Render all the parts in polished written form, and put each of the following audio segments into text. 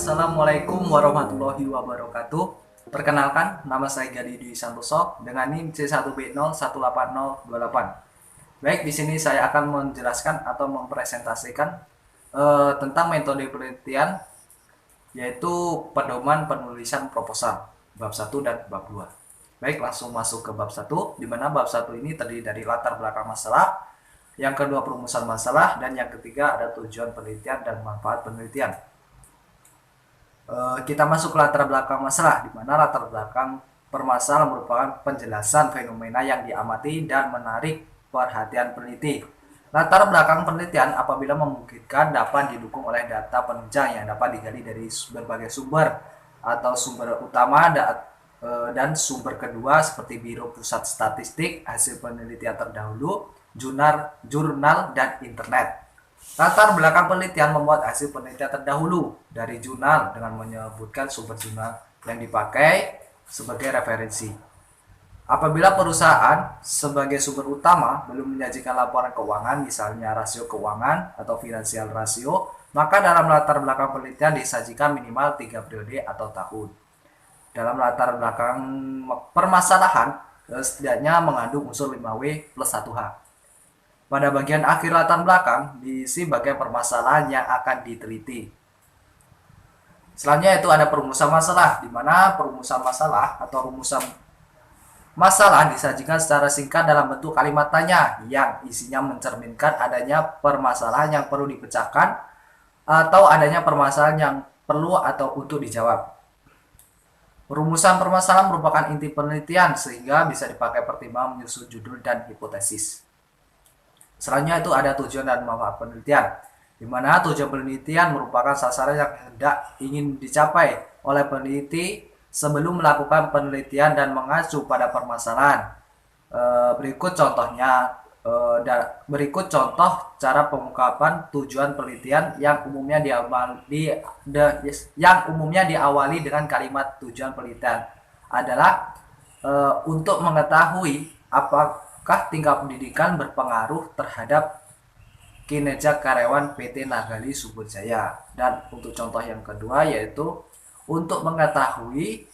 Assalamualaikum warahmatullahi wabarakatuh. Perkenalkan, nama saya Gadi Dwi Santoso dengan NIM C1B018028. Baik, di sini saya akan menjelaskan atau mempresentasikan tentang metode penelitian, yaitu pedoman penulisan proposal bab 1 dan bab 2. Baik, langsung masuk ke bab 1, di mana bab 1 ini terdiri dari latar belakang masalah, yang kedua perumusan masalah, dan yang ketiga ada tujuan penelitian dan manfaat penelitian. Kita masuk ke latar belakang masalah, di mana latar belakang permasalahan merupakan penjelasan fenomena yang diamati dan menarik perhatian peneliti. Latar belakang penelitian apabila memungkinkan dapat didukung oleh data penunjang yang dapat digali dari berbagai sumber atau sumber utama dan sumber kedua seperti Biro Pusat Statistik, hasil penelitian terdahulu, jurnal, dan internet. Latar belakang penelitian membuat hasil penelitian terdahulu dari jurnal dengan menyebutkan sumber jurnal yang dipakai sebagai referensi. Apabila perusahaan sebagai sumber utama belum menyajikan laporan keuangan, misalnya rasio keuangan atau finansial rasio, maka dalam latar belakang penelitian disajikan minimal 3 periode atau tahun. Dalam latar belakang permasalahan, setidaknya mengandung unsur 5W plus 1H. Pada bagian akhir latar belakang diisi bagian permasalahan yang akan diteliti. Selanjutnya itu ada perumusan masalah, di mana perumusan masalah atau rumusan masalah disajikan secara singkat dalam bentuk kalimat tanya yang isinya mencerminkan adanya permasalahan yang perlu dipecahkan atau adanya permasalahan yang perlu atau untuk dijawab. Perumusan permasalahan merupakan inti penelitian sehingga bisa dipakai pertimbangan menyusun judul dan hipotesis. Selanjutnya itu ada tujuan dan manfaat penelitian, di mana tujuan penelitian merupakan sasaran yang hendak ingin dicapai oleh peneliti sebelum melakukan penelitian dan mengacu pada permasalahan. Berikut contoh cara pengungkapan tujuan penelitian yang umumnya diawali dengan kalimat tujuan penelitian adalah untuk mengetahui apakah tingkat pendidikan berpengaruh terhadap kinerja karyawan PT Nagali Subur Jaya. Dan untuk contoh yang kedua yaitu untuk mengetahui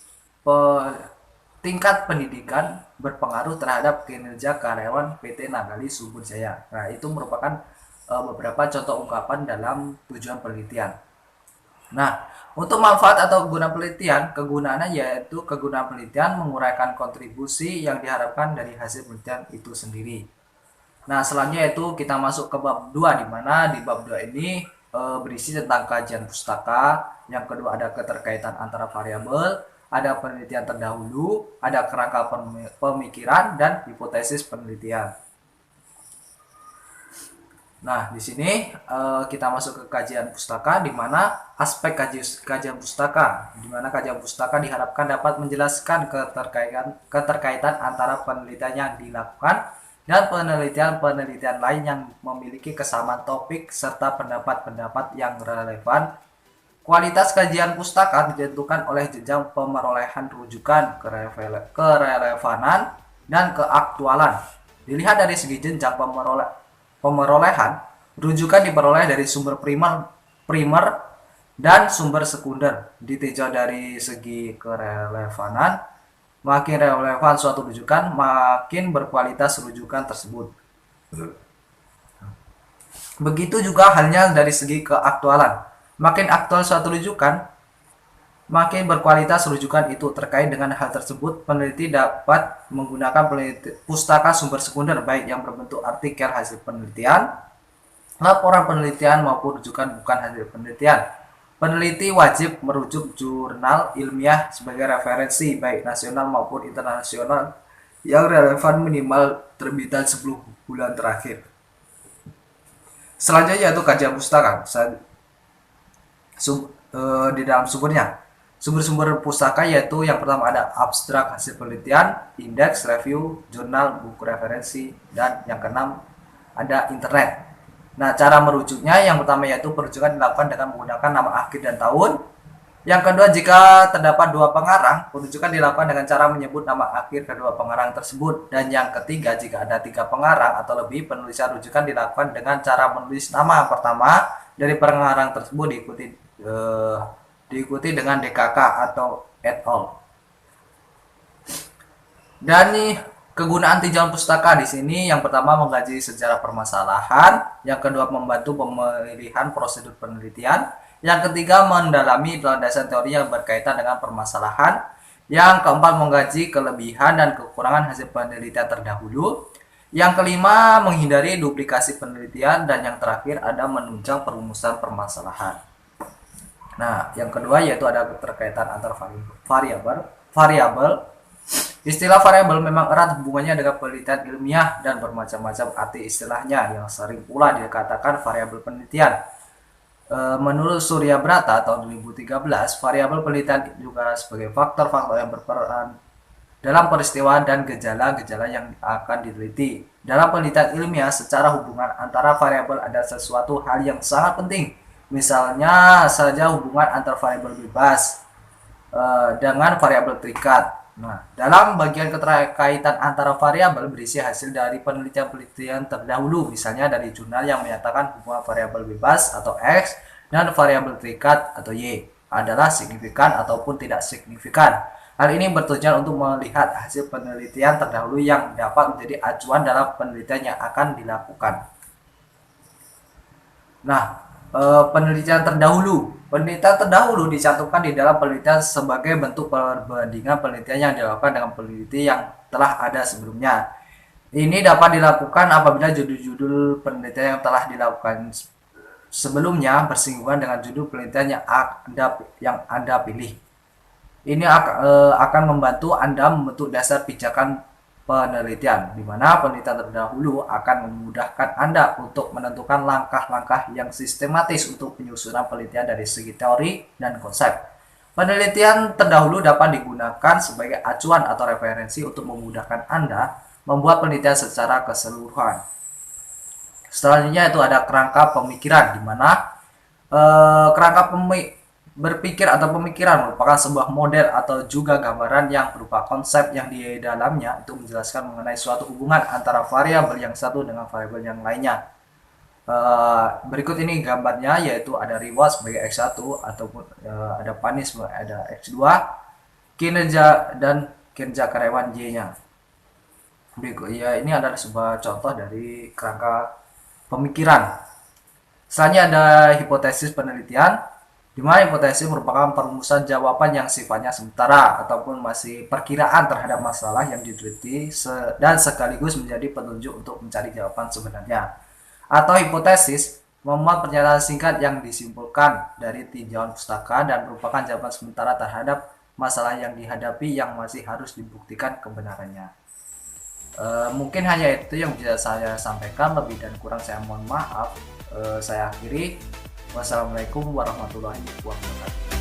tingkat pendidikan berpengaruh terhadap kinerja karyawan PT Nagali Subur Jaya. Nah, itu merupakan beberapa contoh ungkapan dalam tujuan penelitian. Nah, untuk manfaat atau kegunaan penelitian, kegunaannya yaitu kegunaan penelitian menguraikan kontribusi yang diharapkan dari hasil penelitian itu sendiri. Nah, selanjutnya itu kita masuk ke bab 2, di mana di bab 2 ini berisi tentang kajian pustaka, yang kedua ada keterkaitan antara variabel, ada penelitian terdahulu, ada kerangka pemikiran, dan hipotesis penelitian. Nah, di sini kita masuk ke kajian pustaka, di mana aspek kajian pustaka, di mana kajian pustaka diharapkan dapat menjelaskan keterkaitan antara penelitian yang dilakukan dan penelitian lain yang memiliki kesamaan topik serta pendapat-pendapat yang relevan. Kualitas kajian pustaka ditentukan oleh jenjang pemerolehan rujukan, kerelevanan, dan keaktualan. Dilihat dari segi jenjang pemerolehan, rujukan diperoleh dari sumber primer dan sumber sekunder. Ditinjau dari segi kerelevanan, makin relevan suatu rujukan, makin berkualitas rujukan tersebut. Begitu juga halnya dari segi keaktualan. Makin aktual suatu rujukan, makin berkualitas rujukan itu. Terkait dengan hal tersebut, peneliti dapat menggunakan pustaka sumber sekunder baik yang berbentuk artikel hasil penelitian, laporan penelitian maupun rujukan bukan hasil penelitian. Peneliti wajib merujuk jurnal ilmiah sebagai referensi baik nasional maupun internasional yang relevan minimal terbitan 10 bulan terakhir. Selanjutnya yaitu kajian pustaka. Di dalam sumbernya, sumber-sumber pustaka yaitu yang pertama ada abstrak hasil penelitian, indeks, review, jurnal, buku referensi, dan yang keenam ada internet. Nah, cara merujuknya yang pertama yaitu perujukan dilakukan dengan menggunakan nama akhir dan tahun. Yang kedua, jika terdapat dua pengarang, perujukan dilakukan dengan cara menyebut nama akhir kedua pengarang tersebut. Dan yang ketiga, jika ada 3 pengarang atau lebih, penulisan rujukan dilakukan dengan cara menulis nama pertama dari pengarang tersebut diikuti diikuti dengan DKK atau et al. Dan nih kegunaan tinjauan pustaka di sini yang pertama mengkaji sejarah permasalahan, yang kedua membantu pemilihan prosedur penelitian, yang ketiga mendalami landasan teori yang berkaitan dengan permasalahan, yang keempat mengkaji kelebihan dan kekurangan hasil penelitian terdahulu, yang kelima menghindari duplikasi penelitian, dan yang terakhir ada menunjang perumusan permasalahan. Nah, yang kedua yaitu ada keterkaitan antar variabel. Istilah variabel memang erat hubungannya dengan penelitian ilmiah dan bermacam-macam arti istilahnya yang sering pula dikatakan variabel penelitian. Menurut Surya Brata tahun 2013, variabel penelitian juga sebagai faktor-faktor yang berperan dalam peristiwa dan gejala-gejala yang akan diteliti. Dalam penelitian ilmiah, secara hubungan antara variabel ada sesuatu hal yang sangat penting. Misalnya saja hubungan antar variabel bebas dengan variabel terikat. Nah, dalam bagian keterkaitan antara variabel berisi hasil dari penelitian-penelitian terdahulu, misalnya dari jurnal yang menyatakan hubungan variabel bebas atau X dan variabel terikat atau Y adalah signifikan ataupun tidak signifikan. Hal ini bertujuan untuk melihat hasil penelitian terdahulu yang dapat menjadi acuan dalam penelitian yang akan dilakukan. Nah, penelitian terdahulu. Penelitian terdahulu dicantumkan di dalam penelitian sebagai bentuk perbandingan penelitian yang dilakukan dengan peneliti yang telah ada sebelumnya. Ini dapat dilakukan apabila judul-judul penelitian yang telah dilakukan sebelumnya bersinggungan dengan judul penelitian yang Anda pilih. Ini akan membantu Anda membentuk dasar pijakan penelitian, di mana penelitian terdahulu akan memudahkan Anda untuk menentukan langkah-langkah yang sistematis untuk penyusunan penelitian dari segi teori dan konsep. Penelitian terdahulu dapat digunakan sebagai acuan atau referensi untuk memudahkan Anda membuat penelitian secara keseluruhan. Selanjutnya itu ada kerangka pemikiran, di mana kerangka berpikir atau pemikiran merupakan sebuah model atau juga gambaran yang berupa konsep yang di dalamnya itu menjelaskan mengenai suatu hubungan antara variabel yang satu dengan variabel yang lainnya. Berikut ini gambarnya, yaitu ada reward sebagai X1 ataupun ada punish ada X2, kinerja dan kinerja karyawan Y-nya. Berikut ya, ini adalah sebuah contoh dari kerangka pemikiran. Selanjutnya ada hipotesis penelitian, di mana hipotesis merupakan perumusan jawaban yang sifatnya sementara ataupun masih perkiraan terhadap masalah yang diteliti dan sekaligus menjadi petunjuk untuk mencari jawaban sebenarnya. Atau hipotesis memuat pernyataan singkat yang disimpulkan dari tinjauan pustaka dan merupakan jawaban sementara terhadap masalah yang dihadapi yang masih harus dibuktikan kebenarannya. Mungkin hanya itu yang bisa saya sampaikan, lebih dan kurang saya mohon maaf. Saya akhiri. Wassalamualaikum warahmatullahi wabarakatuh.